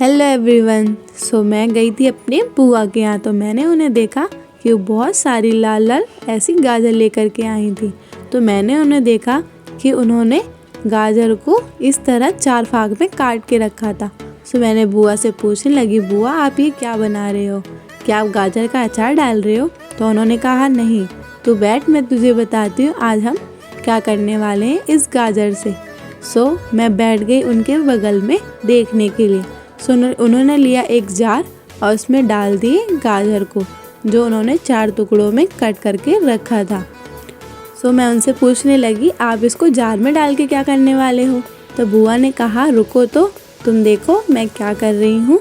Hello everyone. सो मैं गई थी अपने बुआ के यहाँ, तो मैंने उन्हें देखा कि वो बहुत सारी लाल लाल ऐसी गाजर लेकर के आई थी। तो मैंने उन्हें देखा कि उन्होंने गाजर को इस तरह 4 भाग में काट के रखा था। सो मैंने बुआ से पूछने लगी, बुआ आप ये क्या बना रहे हो? क्या आप गाजर का अचार डाल रहे हो? तो उन्होंने कहा नहीं, तो बैठ मैं तुझे बताती हूँ आज हम क्या करने वाले हैं इस गाजर से। सो मैं बैठ गई उनके बगल में देखने के लिए। सो उन्होंने लिया एक जार और उसमें डाल दिए गाजर को, जो उन्होंने 4 टुकड़ों में कट करके रखा था। सो मैं उनसे पूछने लगी, आप इसको जार में डाल के क्या करने वाले हो? तो बुआ ने कहा रुको तो तुम देखो मैं क्या कर रही हूँ,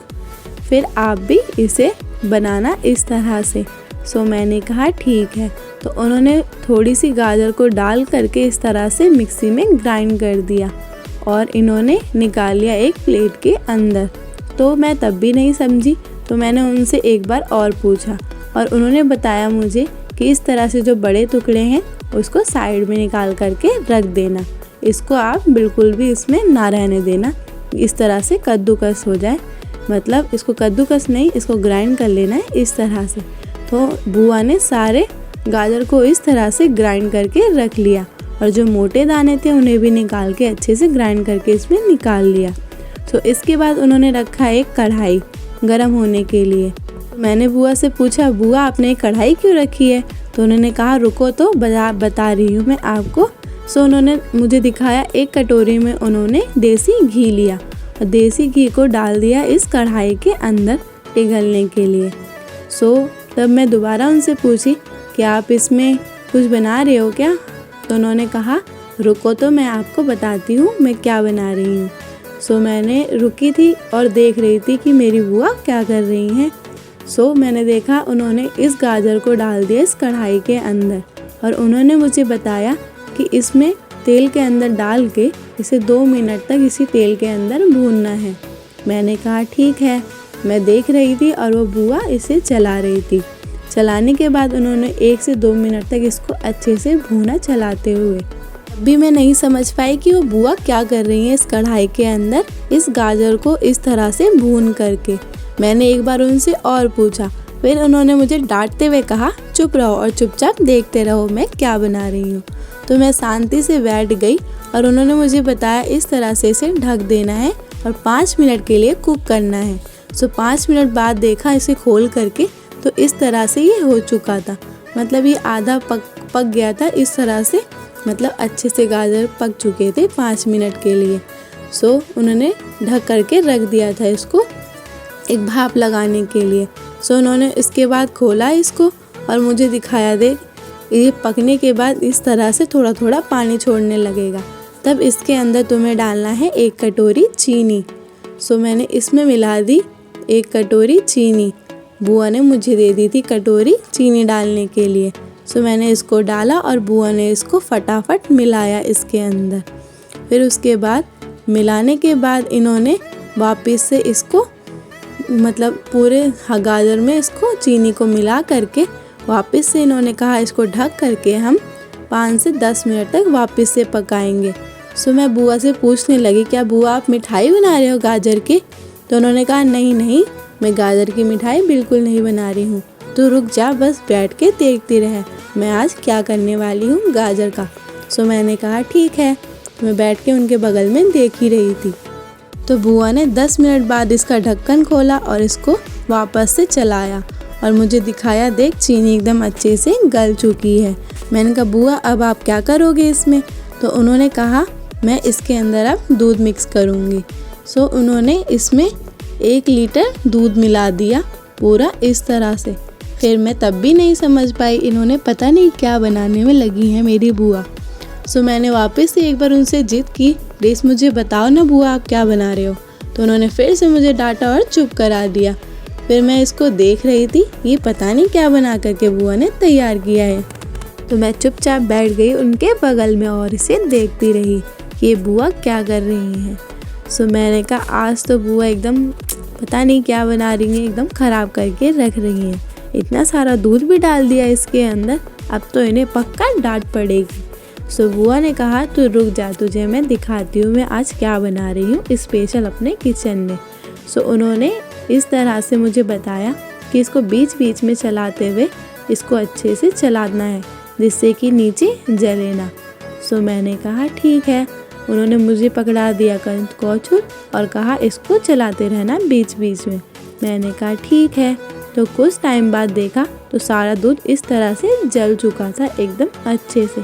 फिर आप भी इसे बनाना इस तरह से। सो मैंने कहा ठीक है। तो उन्होंने थोड़ी सी गाजर को डाल करके इस तरह से मिक्सी में ग्राइंड कर दिया और इन्होंने निकाल लिया एक प्लेट के अंदर। तो मैं तब भी नहीं समझी, तो मैंने उनसे एक बार और पूछा और उन्होंने बताया मुझे कि इस तरह से जो बड़े टुकड़े हैं उसको साइड में निकाल करके रख देना, इसको आप बिल्कुल भी इसमें ना रहने देना, इस तरह से कद्दूकस हो जाए, मतलब इसको कद्दूकस नहीं, इसको ग्राइंड कर लेना है इस तरह से। तो बुआ ने सारे गाजर को इस तरह से ग्राइंड करके रख लिया और जो मोटे दाने थे उन्हें भी निकाल के अच्छे से ग्राइंड करके इसमें निकाल लिया। तो इसके बाद उन्होंने रखा एक कढ़ाई गरम होने के लिए। मैंने बुआ से पूछा, बुआ आपने कढ़ाई क्यों रखी है? तो उन्होंने कहा रुको तो बता रही हूँ मैं आपको। सो उन्होंने मुझे दिखाया, एक कटोरी में उन्होंने देसी घी लिया और देसी घी को डाल दिया इस कढ़ाई के अंदर पिघलने के लिए। सो तब मैं दोबारा उनसे पूछी कि आप इसमें कुछ बना रहे हो क्या? तो उन्होंने कहा रुको तो मैं आपको बताती हूँ मैं क्या बना रही हूँ। सो मैंने रुकी थी और देख रही थी कि मेरी बुआ क्या कर रही हैं। सो मैंने देखा उन्होंने इस गाजर को डाल दिया इस कढ़ाई के अंदर और उन्होंने मुझे बताया कि इसमें तेल के अंदर डाल के इसे 2 मिनट तक इसी तेल के अंदर भूनना है। मैंने कहा ठीक है। मैं देख रही थी और वो बुआ इसे चला रही थी। चलाने के बाद उन्होंने 1 से 2 मिनट तक इसको अच्छे से भूना चलाते हुए। अभी मैं नहीं समझ पाई कि वो बुआ क्या कर रही है इस कढ़ाई के अंदर इस गाजर को इस तरह से भून करके। मैंने एक बार उनसे और पूछा, फिर उन्होंने मुझे डांटते हुए कहा चुप रहो और चुपचाप देखते रहो मैं क्या बना रही हूँ। तो मैं शांति से बैठ गई और उन्होंने मुझे बताया इस तरह से इसे ढक देना है और 5 मिनट के लिए कुक करना है। सो 5 मिनट बाद देखा इसे खोल करके, तो इस तरह से ये हो चुका था, मतलब ये आधा पक गया था इस तरह से, मतलब अच्छे से गाजर पक चुके थे 5 मिनट के लिए। सो उन्होंने ढक करके रख दिया था इसको एक भाप लगाने के लिए। सो उन्होंने इसके बाद खोला इसको और मुझे दिखाया, देख ये पकने के बाद इस तरह से थोड़ा थोड़ा पानी छोड़ने लगेगा, तब इसके अंदर तुम्हें डालना है 1 कटोरी चीनी। सो मैंने इसमें मिला दी 1 कटोरी चीनी। बुआ ने मुझे दे दी थी कटोरी चीनी डालने के लिए। सो मैंने इसको डाला और बुआ ने इसको फटाफट मिलाया इसके अंदर। फिर उसके बाद मिलाने के बाद इन्होंने वापस से इसको, मतलब पूरे गाजर में इसको चीनी को मिला करके वापस से इन्होंने कहा इसको ढक करके हम 5 से 10 मिनट तक वापस से पकाएंगे। सो मैं बुआ से पूछने लगी, क्या बुआ आप मिठाई बना रहे हो गाजर की? तो उन्होंने कहा नहीं नहीं, मैं गाजर की मिठाई बिल्कुल नहीं बना रही हूँ, तो रुक जा, बस बैठ के देखती रहे मैं आज क्या करने वाली हूँ गाजर का। सो मैंने कहा ठीक है। मैं बैठ के उनके बगल में देख ही रही थी। तो बुआ ने 10 मिनट बाद इसका ढक्कन खोला और इसको वापस से चलाया और मुझे दिखाया, देख चीनी एकदम अच्छे से गल चुकी है। मैंने कहा बुआ अब आप क्या करोगे इसमें? तो उन्होंने कहा मैं इसके अंदर अब दूध मिक्स करूँगी। सो उन्होंने इसमें 1 लीटर दूध मिला दिया पूरा इस तरह से। फिर मैं तब भी नहीं समझ पाई, इन्होंने पता नहीं क्या बनाने में लगी हैं मेरी बुआ। सो मैंने वापस से एक बार उनसे जिद की, प्लीज़ मुझे बताओ ना बुआ आप क्या बना रहे हो? तो उन्होंने फिर से मुझे डांटा और चुप करा दिया। फिर मैं इसको देख रही थी, ये पता नहीं क्या बना करके बुआ ने तैयार किया है। तो मैं चुपचाप बैठ गई उनके बगल में और इसे देखती रही कि ये बुआ क्या कर रही हैं। सो मैंने कहा आज तो बुआ एकदम पता नहीं क्या बना रही हैं, एकदम ख़राब करके रख रही हैं। इतना सारा दूध भी डाल दिया इसके अंदर, अब तो इन्हें पक्का डांट पड़ेगी। सो बुआ ने कहा तू रुक जा, तुझे मैं दिखाती हूँ मैं आज क्या बना रही हूँ स्पेशल अपने किचन में। सो उन्होंने इस तरह से मुझे बताया कि इसको बीच बीच में चलाते हुए इसको अच्छे से चलाना है जिससे कि नीचे जले ना। सो मैंने कहा ठीक है। उन्होंने मुझे पकड़ा दिया कौछुल और कहा इसको चलाते रहना बीच बीच में। मैंने कहा ठीक है। तो कुछ टाइम बाद देखा तो सारा दूध इस तरह से जल चुका था एकदम अच्छे से।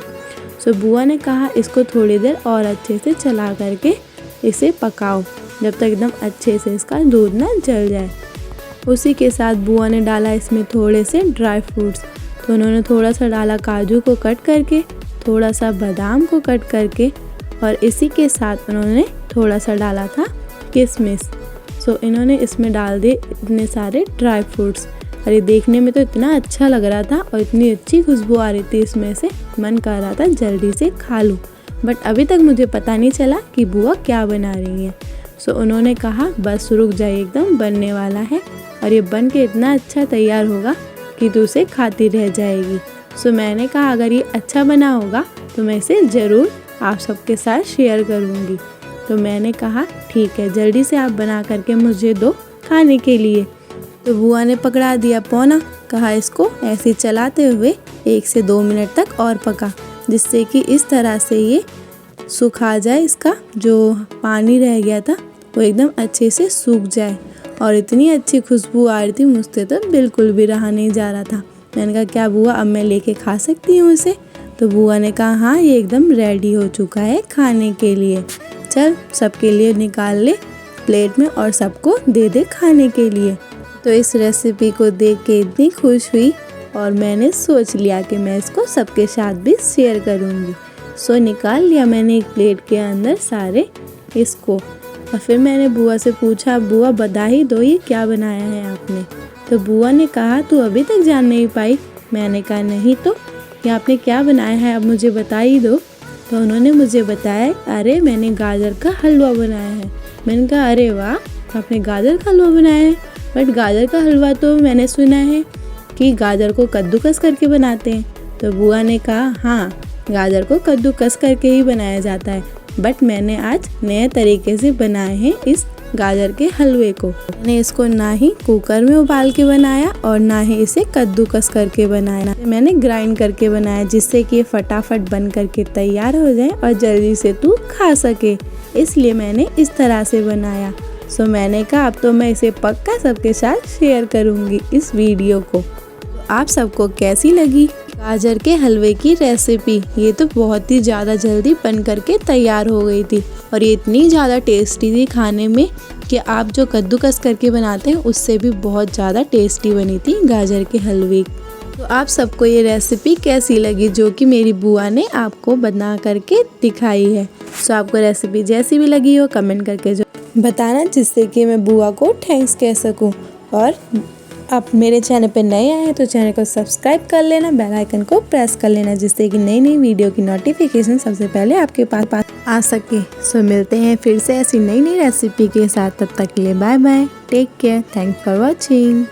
सो बुआ ने कहा इसको थोड़ी देर और अच्छे से चला करके इसे पकाओ जब तक एकदम अच्छे से इसका दूध ना जल जाए। उसी के साथ बुआ ने डाला इसमें थोड़े से ड्राई फ्रूट्स। तो उन्होंने थोड़ा सा डाला काजू को कट करके, थोड़ा सा बादाम को कट करके और इसी के साथ उन्होंने थोड़ा सा डाला था किशमिश। सो इन्होंने इसमें डाल दिए इतने सारे ड्राई फ्रूट्स और ये देखने में तो इतना अच्छा लग रहा था और इतनी अच्छी खुशबू आ रही थी इसमें से, मन कर रहा था जल्दी से खा लूँ। बट अभी तक मुझे पता नहीं चला कि बुआ क्या बना रही हैं। सो उन्होंने कहा बस रुक जाइए, एकदम बनने वाला है और ये बन के इतना अच्छा तैयार होगा कि तू उसे खाती रह जाएगी। सो मैंने कहा अगर ये अच्छा बना होगा तो मैं इसे ज़रूर आप सबके साथ शेयर करूँगी। तो मैंने कहा ठीक है, जल्दी से आप बना करके मुझे दो खाने के लिए। तो बुआ ने पकड़ा दिया पौना, कहा इसको ऐसे चलाते हुए 1 से 2 मिनट तक और पका जिससे कि इस तरह से ये सूखा जाए, इसका जो पानी रह गया था वो एकदम अच्छे से सूख जाए। और इतनी अच्छी खुशबू आ रही थी, मुझसे तो बिल्कुल भी रहा नहीं जा रहा था। मैंने कहा क्या बुआ अब मैं लेके खा सकती हूँ इसे? तो बुआ ने कहा हाँ ये एकदम रेडी हो चुका है खाने के लिए, चल सबके लिए निकाल ले प्लेट में और सबको दे दे खाने के लिए। तो इस रेसिपी को देख के इतनी खुश हुई और मैंने सोच लिया कि मैं इसको सबके साथ भी शेयर करूँगी। सो निकाल लिया मैंने एक प्लेट के अंदर सारे इसको और फिर मैंने बुआ से पूछा बुआ बता ही दो ये क्या बनाया है आपने? तो बुआ ने कहा तू अभी तक जान नहीं पाई? मैंने कहा नहीं तो कि आपने क्या बनाया है, अब मुझे बता ही दो। तो उन्होंने मुझे बताया अरे मैंने गाजर का हलवा बनाया है। मैंने कहा अरे वाह, आपने गाजर का हलवा बनाया है? बट गाजर का हलवा तो मैंने सुना है कि गाजर को कद्दूकस करके बनाते हैं। तो बुआ ने कहा हाँ गाजर को कद्दूकस करके ही बनाया जाता है, बट मैंने आज नए तरीके से बनाए हैं इस गाजर के हलवे को। मैंने इसको ना ही कुकर में उबाल के बनाया और ना ही इसे कद्दूकस करके बनाया, मैंने ग्राइंड करके बनाया जिससे कि ये फटाफट बन करके तैयार हो जाए और जल्दी से तू खा सके, इसलिए मैंने इस तरह से बनाया। सो मैंने कहा अब तो मैं इसे पक्का सबके साथ शेयर करूँगी इस वीडियो को। आप सबको कैसी लगी गाजर के हलवे की रेसिपी? ये तो बहुत ही ज़्यादा जल्दी बन करके तैयार हो गई थी और ये इतनी ज़्यादा टेस्टी थी खाने में कि आप जो कद्दूकस करके बनाते हैं उससे भी बहुत ज़्यादा टेस्टी बनी थी गाजर के हलवे। तो आप सबको ये रेसिपी कैसी लगी जो कि मेरी बुआ ने आपको बना करके दिखाई है? सो आपको रेसिपी जैसी भी लगी हो कमेंट करके जो बताना जिससे कि मैं बुआ को थैंक्स कह सकूं। और आप मेरे चैनल पे नए आए हैं तो चैनल को सब्सक्राइब कर लेना, बेल आइकन को प्रेस कर लेना जिससे कि नई नई वीडियो की नोटिफिकेशन सबसे पहले आपके पास आ सके। सो मिलते हैं फिर से ऐसी नई नई रेसिपी के साथ, तब तक के लिए bye bye, take care, thanks for watching.